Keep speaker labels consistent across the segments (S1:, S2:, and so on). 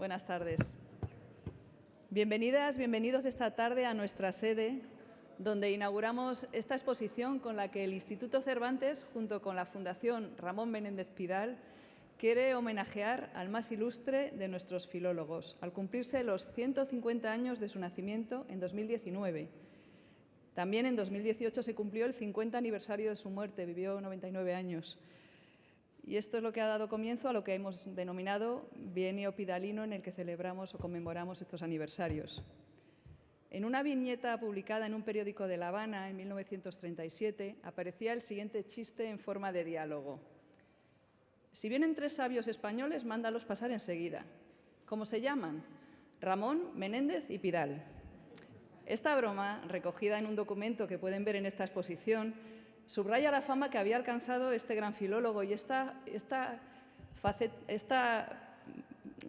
S1: Buenas tardes. Bienvenidas, bienvenidos esta tarde a nuestra sede, donde inauguramos esta exposición con la que el Instituto Cervantes, junto con la Fundación Ramón Menéndez Pidal, quiere homenajear al más ilustre de nuestros filólogos, al cumplirse los 150 años de su nacimiento en 2019. También en 2018 se cumplió el 50 aniversario de su muerte, vivió 99 años. Y esto es lo que ha dado comienzo a lo que hemos denominado Bienio Pidalino, en el que celebramos o conmemoramos estos aniversarios. En una viñeta publicada en un periódico de La Habana en 1937 aparecía el siguiente chiste en forma de diálogo. Si vienen tres sabios españoles, mándalos pasar enseguida. ¿Cómo se llaman? Ramón, Menéndez y Pidal. Esta broma, recogida en un documento que pueden ver en esta exposición, subraya la fama que había alcanzado este gran filólogo y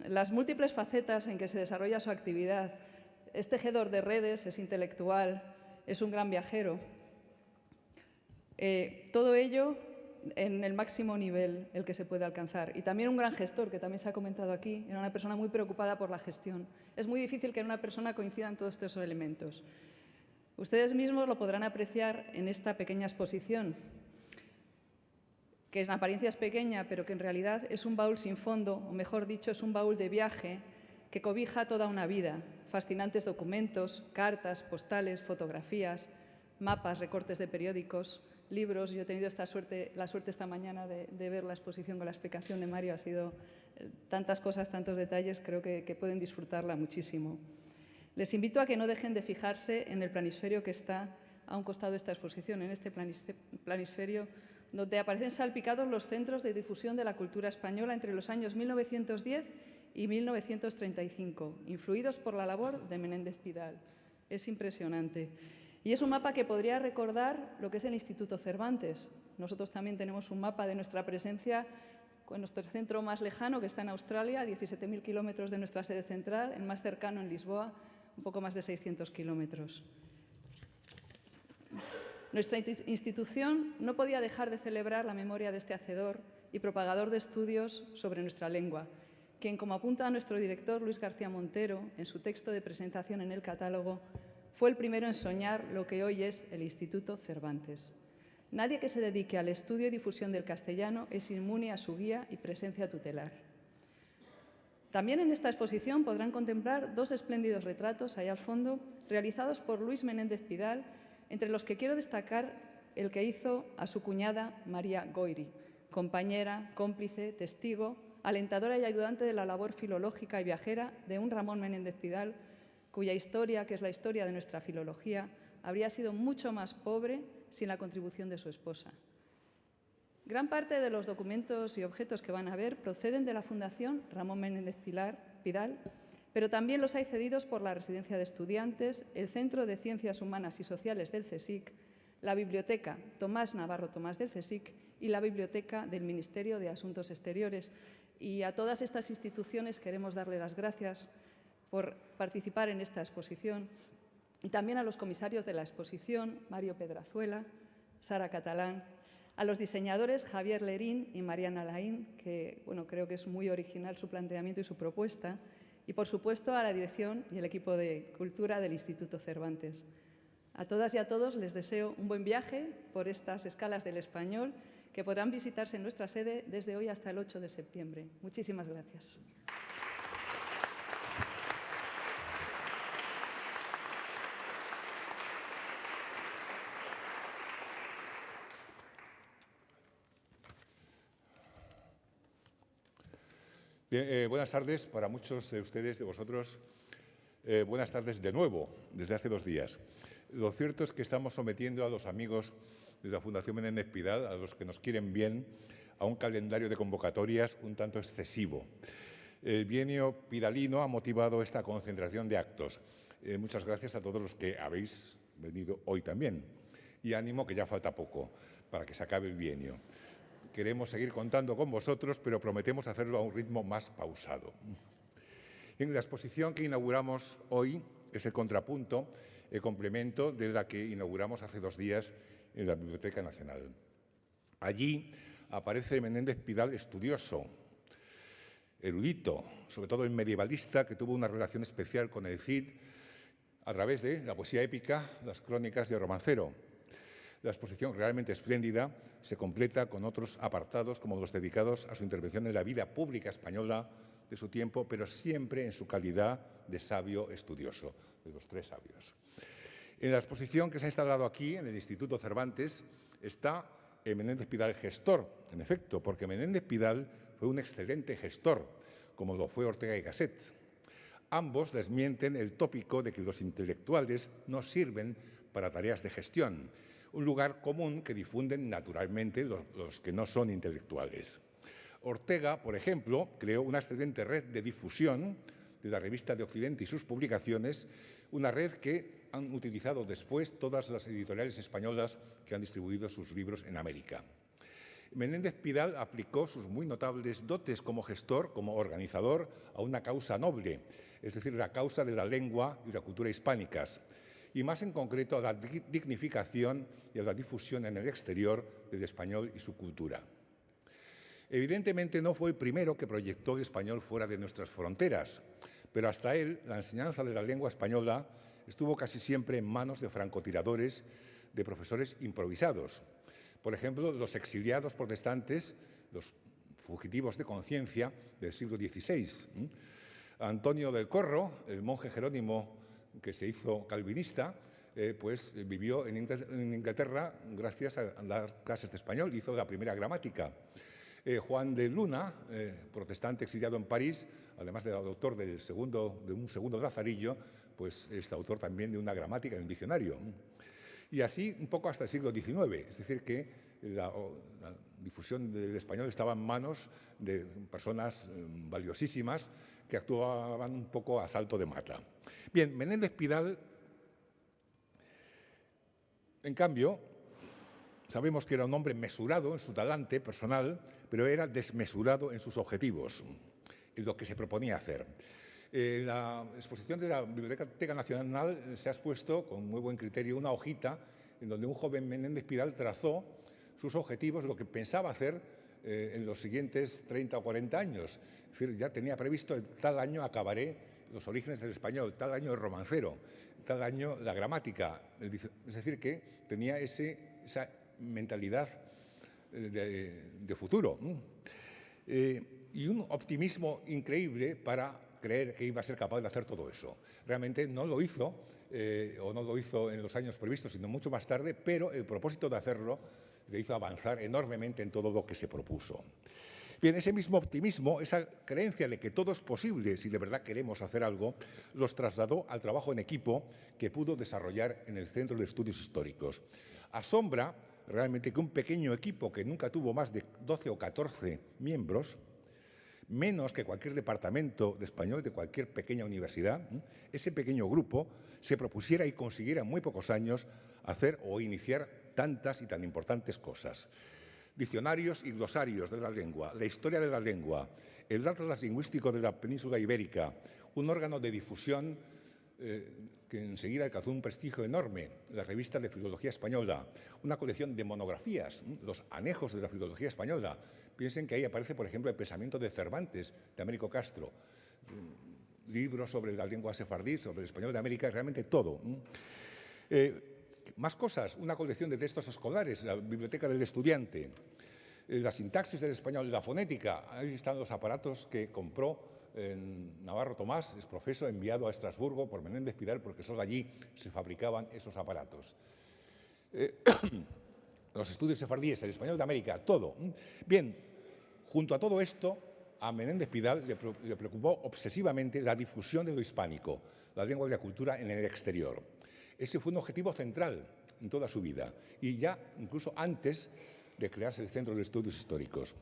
S1: las múltiples facetas en que se desarrolla su actividad. Es tejedor de redes, es intelectual, es un gran viajero. Todo ello en el máximo nivel el que se puede alcanzar. Y también un gran gestor, que también se ha comentado aquí, era una persona muy preocupada por la gestión. Es muy difícil que en una persona coincidan todos estos elementos. Ustedes mismos lo podrán apreciar en esta pequeña exposición, que en apariencia es pequeña, pero que en realidad es un baúl sin fondo, o mejor dicho, es un baúl de viaje que cobija toda una vida. Fascinantes documentos, cartas, postales, fotografías, mapas, recortes de periódicos, libros. Yo he tenido la suerte esta mañana de ver la exposición con la explicación de Mario. Ha sido tantas cosas, tantos detalles, creo que pueden disfrutarla muchísimo. Les invito a que no dejen de fijarse en el planisferio que está a un costado de esta exposición, en este planisferio, donde aparecen salpicados los centros de difusión de la cultura española entre los años 1910 y 1935, influidos por la labor de Menéndez Pidal. Es impresionante. Y es un mapa que podría recordar lo que es el Instituto Cervantes. Nosotros también tenemos un mapa de nuestra presencia con nuestro centro más lejano, que está en Australia, a 17.000 kilómetros de nuestra sede central, el más cercano en Lisboa, un poco más de 600 kilómetros. Nuestra institución no podía dejar de celebrar la memoria de este hacedor y propagador de estudios sobre nuestra lengua, quien, como apunta nuestro director Luis García Montero en su texto de presentación en el catálogo, fue el primero en soñar lo que hoy es el Instituto Cervantes. Nadie que se dedique al estudio y difusión del castellano es inmune a su guía y presencia tutelar. También en esta exposición podrán contemplar dos espléndidos retratos, ahí al fondo, realizados por Luis Menéndez Pidal, entre los que quiero destacar el que hizo a su cuñada María Goiri, compañera, cómplice, testigo, alentadora y ayudante de la labor filológica y viajera de un Ramón Menéndez Pidal, cuya historia, que es la historia de nuestra filología, habría sido mucho más pobre sin la contribución de su esposa. Gran parte de los documentos y objetos que van a ver proceden de la Fundación Ramón Menéndez Pidal, pero también los hay cedidos por la Residencia de Estudiantes, el Centro de Ciencias Humanas y Sociales del CSIC, la Biblioteca Tomás Navarro Tomás del CSIC y la Biblioteca del Ministerio de Asuntos Exteriores. Y a todas estas instituciones queremos darle las gracias por participar en esta exposición, y también a los comisarios de la exposición, Mario Pedrazuela, Sara Catalán, a los diseñadores Javier Lerín y Mariana Laín, que creo que es muy original su planteamiento y su propuesta, y por supuesto a la dirección y el equipo de Cultura del Instituto Cervantes. A todas y a todos les deseo un buen viaje por estas escalas del español, que podrán visitarse en nuestra sede desde hoy hasta el 8 de septiembre. Muchísimas gracias.
S2: Bien, buenas tardes para muchos de ustedes, de vosotros. Buenas tardes de nuevo, desde hace 2 días. Lo cierto es que estamos sometiendo a los amigos de la Fundación Menéndez Pidal, a los que nos quieren bien, a un calendario de convocatorias un tanto excesivo. El bienio pidalino ha motivado esta concentración de actos. Muchas gracias a todos los que habéis venido hoy también. Y ánimo, que ya falta poco para que se acabe el bienio. Queremos seguir contando con vosotros, pero prometemos hacerlo a un ritmo más pausado. En la exposición que inauguramos hoy es el contrapunto, el complemento de la que inauguramos hace 2 días en la Biblioteca Nacional. Allí aparece Menéndez Pidal estudioso, erudito, sobre todo el medievalista, que tuvo una relación especial con el Cid a través de la poesía épica, las crónicas de Romancero. La exposición, realmente espléndida, se completa con otros apartados como los dedicados a su intervención en la vida pública española de su tiempo, pero siempre en su calidad de sabio estudioso, de los tres sabios. En la exposición que se ha instalado aquí, en el Instituto Cervantes, está Menéndez Pidal gestor, en efecto, porque Menéndez Pidal fue un excelente gestor, como lo fue Ortega y Gasset. Ambos desmienten el tópico de que los intelectuales no sirven para tareas de gestión, un lugar común que difunden naturalmente los que no son intelectuales. Ortega, por ejemplo, creó una excelente red de difusión de la Revista de Occidente y sus publicaciones, una red que han utilizado después todas las editoriales españolas que han distribuido sus libros en América. Menéndez Pidal aplicó sus muy notables dotes como gestor, como organizador, a una causa noble, es decir, la causa de la lengua y la cultura hispánicas, y más en concreto a la dignificación y a la difusión en el exterior del español y su cultura. Evidentemente no fue el primero que proyectó el español fuera de nuestras fronteras, pero hasta él la enseñanza de la lengua española estuvo casi siempre en manos de francotiradores, de profesores improvisados. Por ejemplo, los exiliados protestantes, los fugitivos de conciencia del siglo XVI. Antonio del Corro, el monje jerónimo que se hizo calvinista, pues vivió en Inglaterra gracias a dar clases de español, hizo la primera gramática. Juan de Luna, protestante exiliado en París, además de autor de un segundo Lazarillo, pues es autor también de una gramática y un diccionario. Y así un poco hasta el siglo XIX, es decir, que la difusión del español estaba en manos de personas valiosísimas que actuaban un poco a salto de mata. Bien, Menéndez Pidal, en cambio, sabemos que era un hombre mesurado en su talante personal, pero era desmesurado en sus objetivos, en lo que se proponía hacer. En la exposición de la Biblioteca Nacional se ha expuesto, con muy buen criterio, una hojita en donde un joven Menéndez Pidal trazó sus objetivos, lo que pensaba hacer en los siguientes 30 o 40 años. Es decir, ya tenía previsto, tal año acabaré los orígenes del español, tal año el romancero, tal año la gramática. Es decir, que tenía esa mentalidad de futuro y un optimismo increíble para creer que iba a ser capaz de hacer todo eso. Realmente no lo hizo, o no lo hizo en los años previstos, sino mucho más tarde, pero el propósito de hacerlo le hizo avanzar enormemente en todo lo que se propuso. Bien, ese mismo optimismo, esa creencia de que todo es posible si de verdad queremos hacer algo, los trasladó al trabajo en equipo que pudo desarrollar en el Centro de Estudios Históricos. Asombra realmente que un pequeño equipo que nunca tuvo más de 12 o 14 miembros, menos que cualquier departamento de español de cualquier pequeña universidad, ese pequeño grupo se propusiera y consiguiera en muy pocos años hacer o iniciar tantas y tan importantes cosas. Diccionarios y glosarios de la lengua, la historia de la lengua, el atlas lingüístico de la península ibérica, un órgano de difusión que enseguida alcanzó un prestigio enorme, la Revista de Filología Española, una colección de monografías, los anejos de la filología española. Piensen que ahí aparece, por ejemplo, el pensamiento de Cervantes, de Américo Castro, libros sobre la lengua sefardí, sobre el español de América, realmente todo. Más cosas, una colección de textos escolares, la Biblioteca del Estudiante, la sintaxis del español, la fonética, ahí están los aparatos que compró Navarro Tomás, es profesor enviado a Estrasburgo por Menéndez Pidal, porque solo allí se fabricaban esos aparatos. Los estudios sefardíes, el español de América, todo. Bien, junto a todo esto, a Menéndez Pidal le preocupó obsesivamente la difusión de lo hispánico, la lengua y la cultura en el exterior. Ese fue un objetivo central en toda su vida y ya incluso antes de crearse el Centro de Estudios Históricos.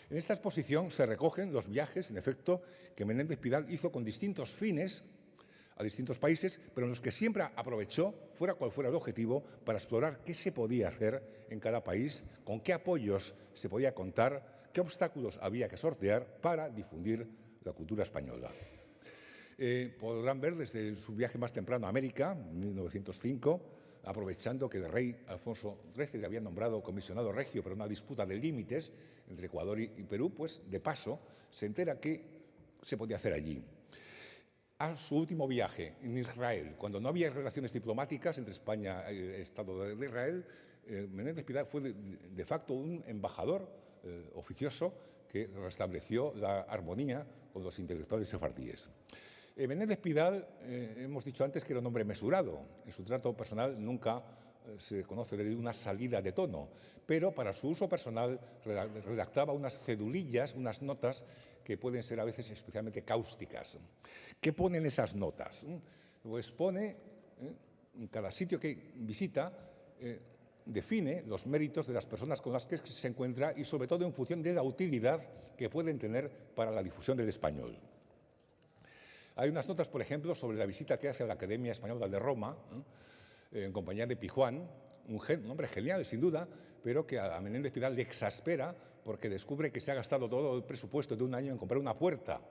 S2: En esta exposición se recogen los viajes, en efecto, que Menéndez Pidal hizo con distintos fines a distintos países, pero en los que siempre aprovechó, fuera cual fuera el objetivo, para explorar qué se podía hacer en cada país, con qué apoyos se podía contar, qué obstáculos había que sortear para difundir la cultura española. Podrán ver desde su viaje más temprano a América, en 1905, aprovechando que el rey Alfonso XIII le había nombrado comisionado regio para una disputa de límites entre Ecuador y Perú, pues de paso se entera que se podía hacer allí. A su último viaje en Israel, cuando no había relaciones diplomáticas entre España y el Estado de Israel, Menéndez Pidal fue de facto un embajador oficioso que restableció la armonía con los intelectuales sefardíes. Menéndez Pidal, hemos dicho antes que era un hombre mesurado. En su trato personal nunca se conoce de una salida de tono, pero para su uso personal redactaba unas cedulillas, unas notas que pueden ser a veces especialmente cáusticas. ¿Qué ponen esas notas? Pues pone, en cada sitio que visita, define los méritos de las personas con las que se encuentra y sobre todo en función de la utilidad que pueden tener para la difusión del español. Hay unas notas, por ejemplo, sobre la visita que hace a la Academia Española de Roma, en compañía de Pijuán, un hombre genial, sin duda, pero que a Menéndez Pidal le exaspera porque descubre que se ha gastado todo el presupuesto de un año en comprar una puerta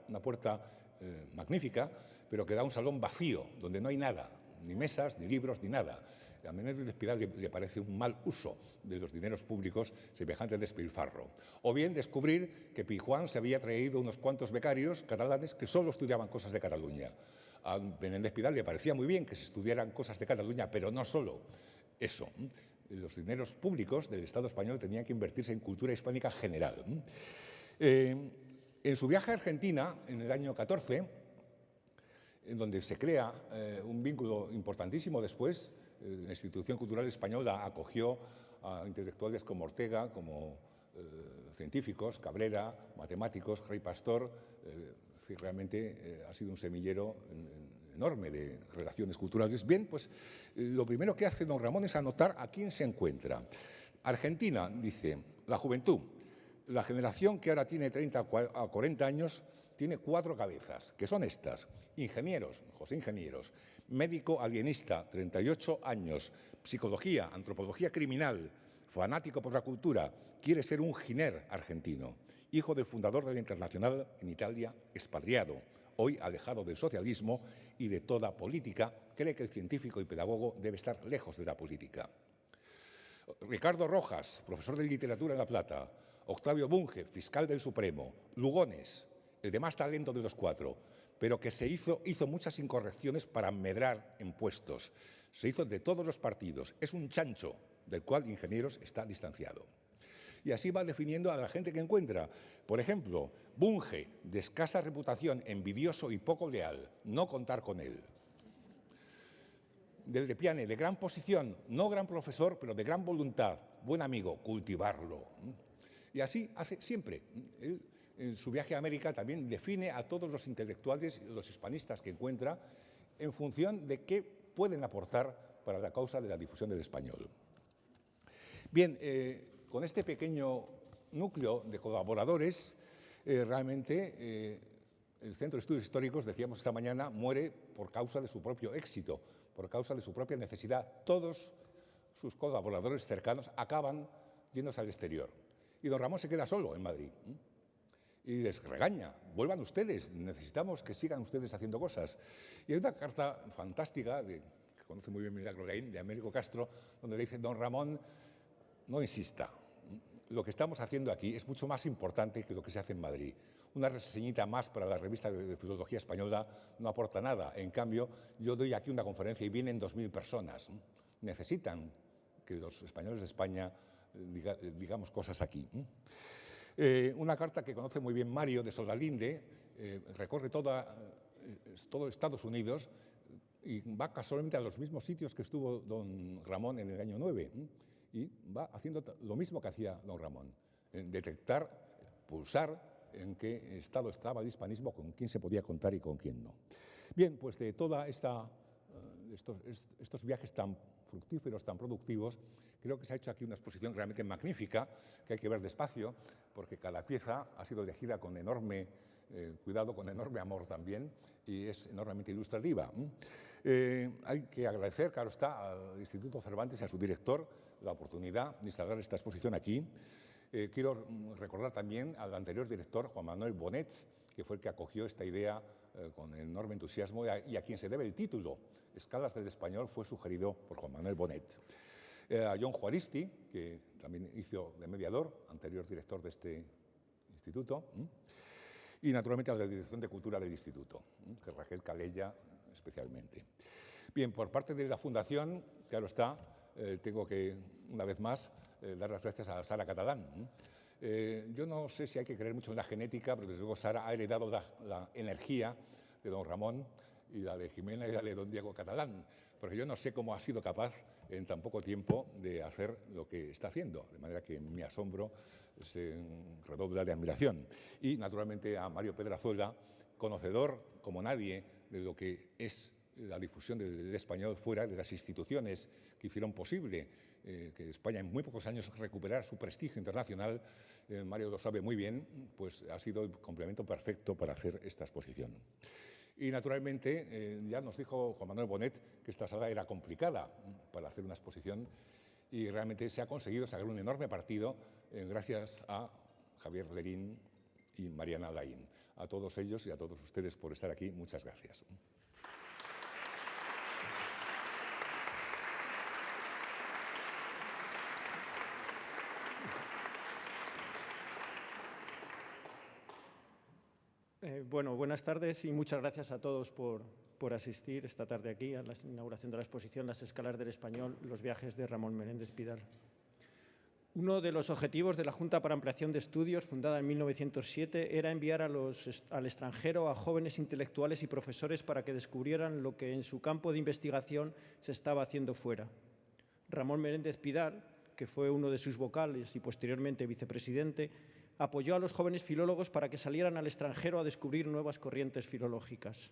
S2: magnífica, pero que da un salón vacío, donde no hay nada, ni mesas, ni libros, ni nada. A Menéndez Pidal le parece un mal uso de los dineros públicos semejante despilfarro. O bien descubrir que Pijuán se había traído unos cuantos becarios catalanes que solo estudiaban cosas de Cataluña. A Menéndez Pidal le parecía muy bien que se estudiaran cosas de Cataluña, pero no solo eso. Los dineros públicos del Estado español tenían que invertirse en cultura hispánica general. En su viaje a Argentina, en el año 14, en donde se crea un vínculo importantísimo después, la institución cultural española acogió a intelectuales como Ortega, como científicos, Cabrera, matemáticos, Rey Pastor. Realmente ha sido un semillero enorme de relaciones culturales. Bien, pues lo primero que hace don Ramón es anotar a quién se encuentra. Argentina, dice, la juventud. La generación que ahora tiene 30 a 40 años tiene 4 cabezas, que son estas: ingenieros, José Ingenieros, médico alienista, 38 años, psicología, antropología criminal, fanático por la cultura, quiere ser un giner argentino, hijo del fundador de la Internacional en Italia, expatriado, hoy alejado del socialismo y de toda política, cree que el científico y pedagogo debe estar lejos de la política. Ricardo Rojas, profesor de literatura en La Plata, Octavio Bunge, fiscal del Supremo, Lugones, el de más talento de los 4, pero que hizo muchas incorrecciones para medrar en puestos. Se hizo de todos los partidos. Es un chancho del cual Ingenieros está distanciado. Y así va definiendo a la gente que encuentra. Por ejemplo, Bunge, de escasa reputación, envidioso y poco leal, no contar con él. Del de Piane, de gran posición, no gran profesor, pero de gran voluntad, buen amigo, cultivarlo. Y así hace siempre. Él, en su viaje a América, también define a todos los intelectuales y los hispanistas que encuentra en función de qué pueden aportar para la causa de la difusión del español. Bien, con este pequeño núcleo de colaboradores, realmente el Centro de Estudios Históricos, decíamos esta mañana, muere por causa de su propio éxito, por causa de su propia necesidad. Todos sus colaboradores cercanos acaban yéndose al exterior. Y don Ramón se queda solo en Madrid. Y les regaña: vuelvan ustedes, necesitamos que sigan ustedes haciendo cosas. Y hay una carta fantástica, que conoce muy bien Milagro Laín, de Américo Castro, donde le dice: don Ramón, no insista, lo que estamos haciendo aquí es mucho más importante que lo que se hace en Madrid. Una reseñita más para la revista de Filología Española no aporta nada. En cambio, yo doy aquí una conferencia y vienen 2.000 personas. Necesitan que los españoles de España digamos cosas aquí. Una carta que conoce muy bien Mario de Solalinde, recorre todo Estados Unidos y va casualmente a los mismos sitios que estuvo don Ramón en el año 9, y va haciendo lo mismo que hacía don Ramón, detectar, pulsar en qué estado estaba el hispanismo, con quién se podía contar y con quién no. Bien, pues de toda estos viajes tan fructíferos, tan productivos, creo que se ha hecho aquí una exposición realmente magnífica, que hay que ver despacio, porque cada pieza ha sido elegida con enorme cuidado, con enorme amor también, y es enormemente ilustrativa. Hay que agradecer, claro está, al Instituto Cervantes y a su director la oportunidad de instalar esta exposición aquí. Quiero recordar también al anterior director, Juan Manuel Bonet, que fue el que acogió esta idea con enorme entusiasmo y a quien se debe el título. Escalas del Español fue sugerido por Juan Manuel Bonet. A John Juaristi, que también hizo de mediador, anterior director de este instituto. y naturalmente a la Dirección de Cultura del Instituto, que Raquel Calella especialmente. Bien, por parte de la Fundación, claro está, tengo que, una vez más, dar las gracias a Sara Catalán. Yo no sé si hay que creer mucho en la genética, pero desde luego Sara ha heredado la energía de don Ramón y la de Jimena y la de don Diego Catalán, porque yo no sé cómo ha sido capaz en tan poco tiempo de hacer lo que está haciendo, de manera que mi asombro se redobla de admiración. Y, naturalmente, a Mario Pedrazuela, conocedor como nadie de lo que es la difusión del español fuera de las instituciones que hicieron posible que España en muy pocos años recuperara su prestigio internacional. Mario lo sabe muy bien, pues ha sido el complemento perfecto para hacer esta exposición. Y, naturalmente, ya nos dijo Juan Manuel Bonet que esta sala era complicada para hacer una exposición y realmente se ha conseguido sacar un enorme partido gracias a Javier Lerín y Mariana Laín. A todos ellos y a todos ustedes por estar aquí, muchas gracias.
S3: Bueno, buenas tardes y muchas gracias a todos por asistir esta tarde aquí a la inauguración de la exposición Las escalas del español, los viajes de Ramón Menéndez Pidal. Uno de los objetivos de la Junta para Ampliación de Estudios, fundada en 1907, era enviar al extranjero a jóvenes intelectuales y profesores para que descubrieran lo que en su campo de investigación se estaba haciendo fuera. Ramón Menéndez Pidal, que fue uno de sus vocales y posteriormente vicepresidente, apoyó a los jóvenes filólogos para que salieran al extranjero a descubrir nuevas corrientes filológicas.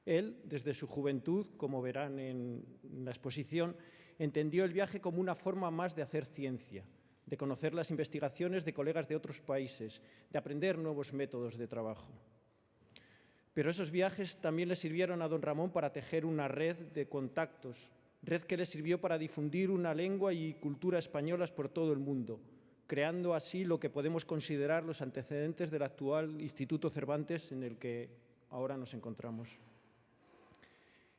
S3: Él, desde su juventud, como verán en la exposición, entendió el viaje como una forma más de hacer ciencia, de conocer las investigaciones de colegas de otros países, de aprender nuevos métodos de trabajo. Pero esos viajes también le sirvieron a don Ramón para tejer una red de contactos, red que le sirvió para difundir una lengua y cultura españolas por todo el mundo, creando así lo que podemos considerar los antecedentes del actual Instituto Cervantes en el que ahora nos encontramos.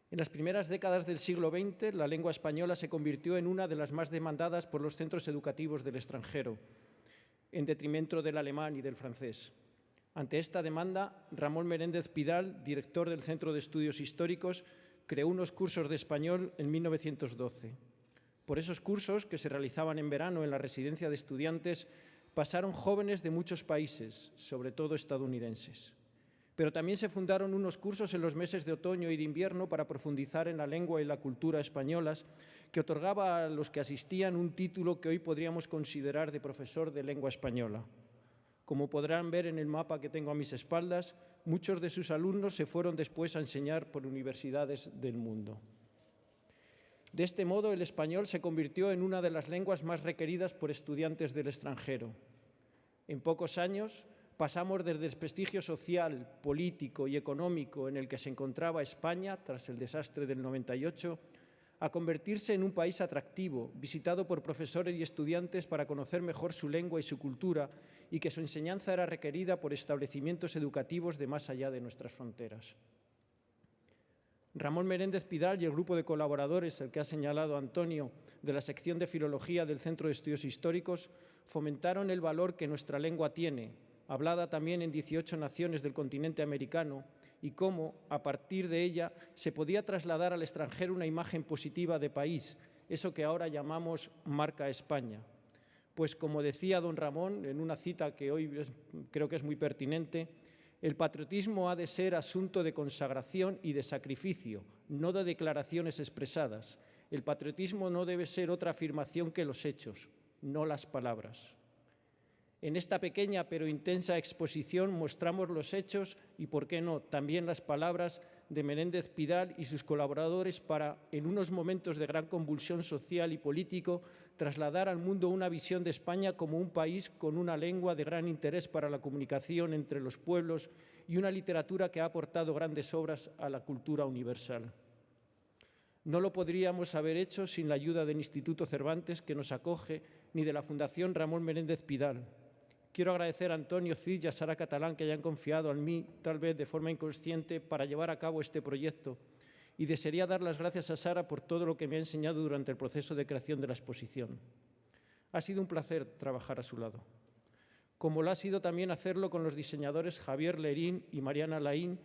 S3: En las primeras décadas del siglo XX, la lengua española se convirtió en una de las más demandadas por los centros educativos del extranjero, en detrimento del alemán y del francés. Ante esta demanda, Ramón Menéndez Pidal, director del Centro de Estudios Históricos, creó unos cursos de español en 1912. Por esos cursos, que se realizaban en verano en la residencia de estudiantes, pasaron jóvenes de muchos países, sobre todo estadounidenses. Pero también se fundaron unos cursos en los meses de otoño y de invierno para profundizar en la lengua y la cultura españolas, que otorgaba a los que asistían un título que hoy podríamos considerar de profesor de lengua española. Como podrán ver en el mapa que tengo a mis espaldas, muchos de sus alumnos se fueron después a enseñar por universidades del mundo. De este modo, el español se convirtió en una de las lenguas más requeridas por estudiantes del extranjero. En pocos años, pasamos del desprestigio social, político y económico en el que se encontraba España tras el desastre del 98, a convertirse en un país atractivo, visitado por profesores y estudiantes para conocer mejor su lengua y su cultura, y que su enseñanza era requerida por establecimientos educativos de más allá de nuestras fronteras. Ramón Menéndez Pidal y el grupo de colaboradores, el que ha señalado Antonio, de la sección de Filología del Centro de Estudios Históricos, fomentaron el valor que nuestra lengua tiene, hablada también en 18 naciones del continente americano, y cómo, a partir de ella, se podía trasladar al extranjero una imagen positiva de país, eso que ahora llamamos marca España. Pues, como decía don Ramón en una cita que hoy creo que es muy pertinente, el patriotismo ha de ser asunto de consagración y de sacrificio, no de declaraciones expresadas. El patriotismo no debe ser otra afirmación que los hechos, no las palabras. En esta pequeña pero intensa exposición mostramos los hechos y, por qué no, también las palabras de Menéndez Pidal y sus colaboradores para, en unos momentos de gran convulsión social y político, trasladar al mundo una visión de España como un país con una lengua de gran interés para la comunicación entre los pueblos y una literatura que ha aportado grandes obras a la cultura universal. No lo podríamos haber hecho sin la ayuda del Instituto Cervantes, que nos acoge, ni de la Fundación Ramón Menéndez Pidal. Quiero agradecer a Antonio Cid y a Sara Catalán que hayan confiado en mí, tal vez de forma inconsciente, para llevar a cabo este proyecto, y desearía dar las gracias a Sara por todo lo que me ha enseñado durante el proceso de creación de la exposición. Ha sido un placer trabajar a su lado. como lo ha sido también hacerlo con los diseñadores Javier Lerín y Mariana Laín,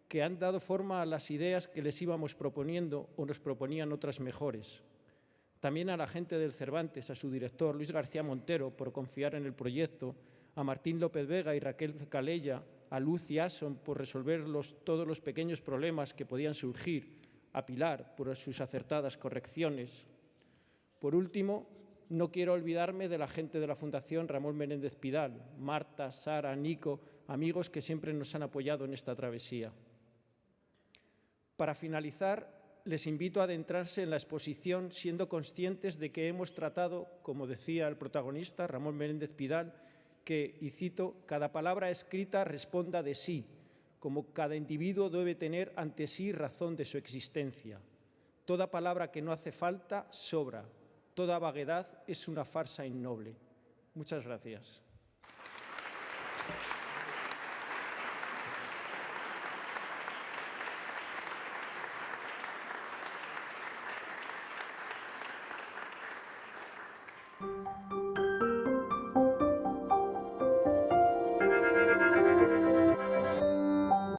S3: que han dado forma a las ideas que les íbamos proponiendo o nos proponían otras mejores. También a la gente del Cervantes, a su director, Luis García Montero, por confiar en el proyecto, a Martín López Vega y Raquel Calella, a Luz y Ason por resolver todos los pequeños problemas que podían surgir, a Pilar por sus acertadas correcciones. Por último, no quiero olvidarme de la gente de la Fundación Ramón Menéndez Pidal, Marta, Sara, Nico, amigos que siempre nos han apoyado en esta travesía. Para finalizar, les invito a adentrarse en la exposición siendo conscientes de que hemos tratado, como decía el protagonista, Ramón Menéndez Pidal, que, y cito, cada palabra escrita responda de sí, como cada individuo debe tener ante sí razón de su existencia. Toda palabra que no hace falta sobra. Toda vaguedad es una farsa innoble. Muchas gracias.